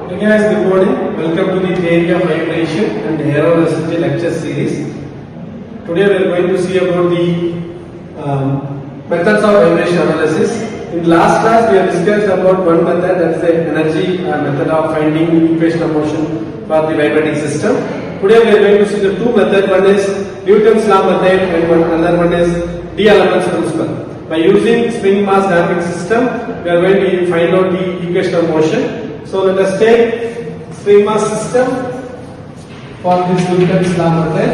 Hey guys, good morning. Welcome to the theory of vibration and aeroresistance lecture series. Today we are going to see about the methods of vibration analysis. In the last class we have discussed about one method, that is the energy method of finding equation of motion for the vibrating system. Today we are going to see the two methods. One is Newton's law method and another one is derive principle. By using spring mass damping system, we are going to find out the equation of motion. So let us take spring mass system for this Newton's law method.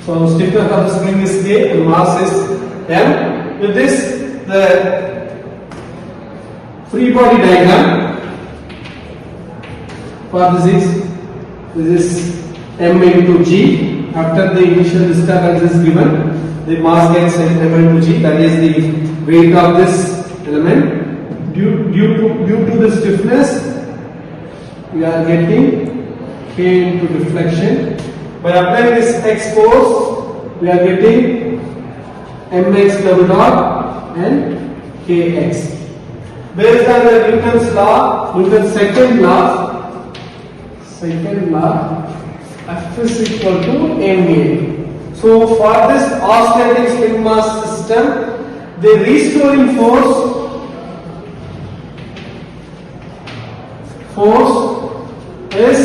So stiffness of the spring is K, the mass is M. With this, the free body diagram for this is M into G. After the initial disturbance is given, the mass gets M into G. That is the weight of this element. Due to the stiffness, we are getting K into deflection. By applying this X force, we are getting mx double dot and kx. Based on the Newton's law, Newton's second law, F is equal to ma. So for this oscillating spring mass system, the restoring force is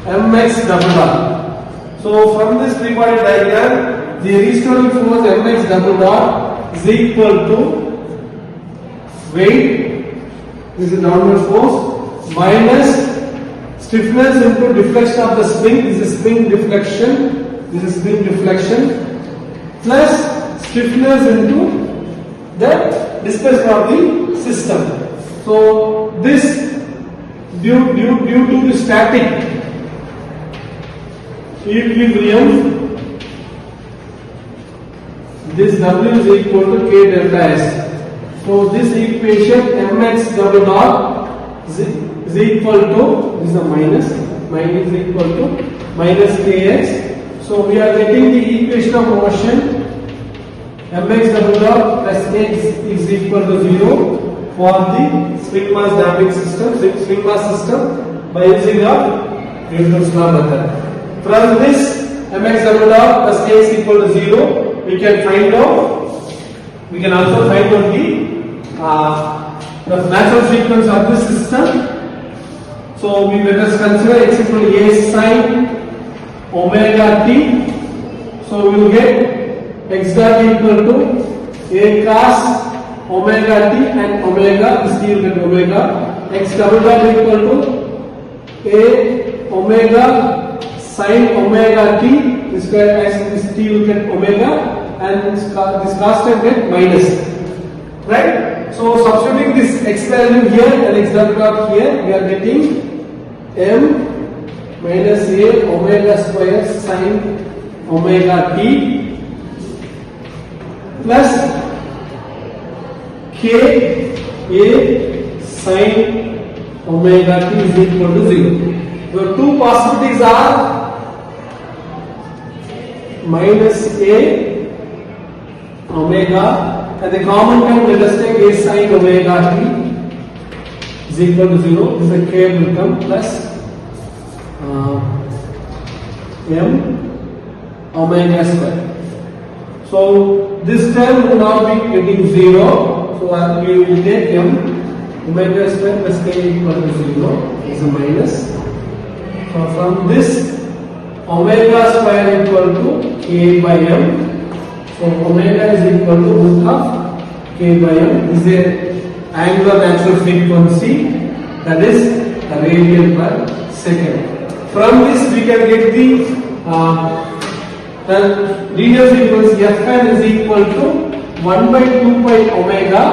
mx double dot. So from this free body diagram, the restoring force mx double dot is equal to weight, this is downward force, minus stiffness into deflection of the spring, this is spring deflection, plus stiffness into the displacement of the system. So this due to the static equilibrium, this W is equal to K delta S. So this equation mx double dot is equal to, this is a minus is equal to minus kx. So we are getting the equation of motion mx double dot plus x is equal to 0 for the spring mass damping system, by using the Newton's law method. From this mx double dot plus k is equal to 0, we can also find out the natural frequency of this system. So we let us consider x equal to a sine omega t. So we will get x dot equal to a cos omega t and omega, this t will get omega, x double dot equal to a omega sine omega t, this t will get omega, and this constant get minus, right? So substituting this x value here and x double dot here, we are getting m minus a omega square sine omega t plus k a sine omega t is equal to 0. The two possibilities are minus a omega, and the common term, let us take a sine omega t is equal to 0. This is a k will come plus m omega square. So this term will now be getting 0. So we will take m omega square plus k equal to 0 is a minus. So from this omega square equal to k by m. So omega is equal to root of k by m. This is a angular natural frequency, that is radian per second. From this we can get the linear frequency Fn is equal to 1 by 2 pi omega.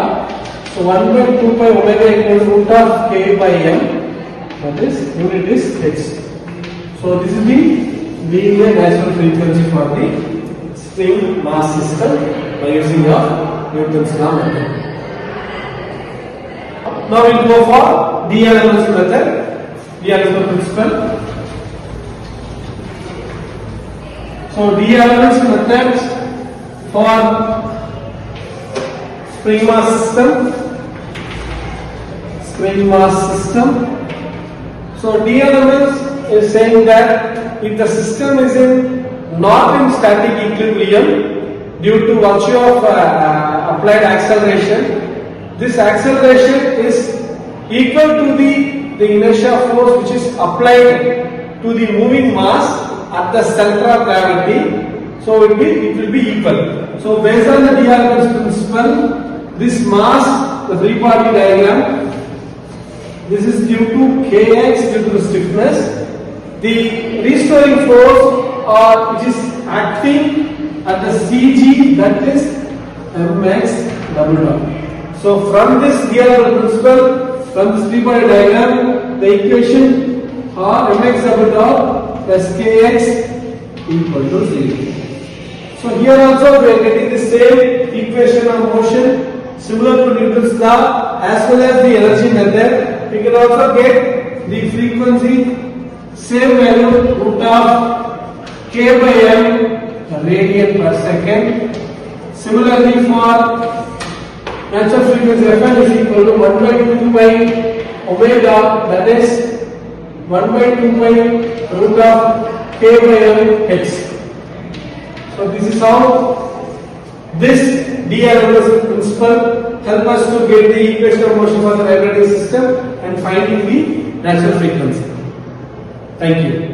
So 1 by 2 pi omega equal to root of k by m. That is unit is h. So this is the linear natural frequency for the spring mass system by using Newton's law method. Now we will go for derive method, derive principle. So derive method for spring mass system. spring mass system. So DLMS is saying that if the system is not in static equilibrium due to virtue of applied acceleration, this acceleration is equal to the inertia force which is applied to the moving mass at the center of gravity. So it will be equal. So based on the DLMS principle, this mass, the free body diagram, this is due to Kx due to the stiffness. The restoring force which is acting at the CG, that is mx double dot. So from this DLMS principle, from this free body diagram, the equation are mx double dot plus Kx equal to 0. So here also we are getting the same equation of motion similar to Newton's law as well as the energy method. We can also get the frequency same value root of k by m radian per second. Similarly for natural frequency Fn is equal to 1 by 2 by omega, that is 1 by 2 by root of k by m h. So this is how this DLMS principle help us to get the equation of motion for the vibrating system and finding the natural frequency. Thank you.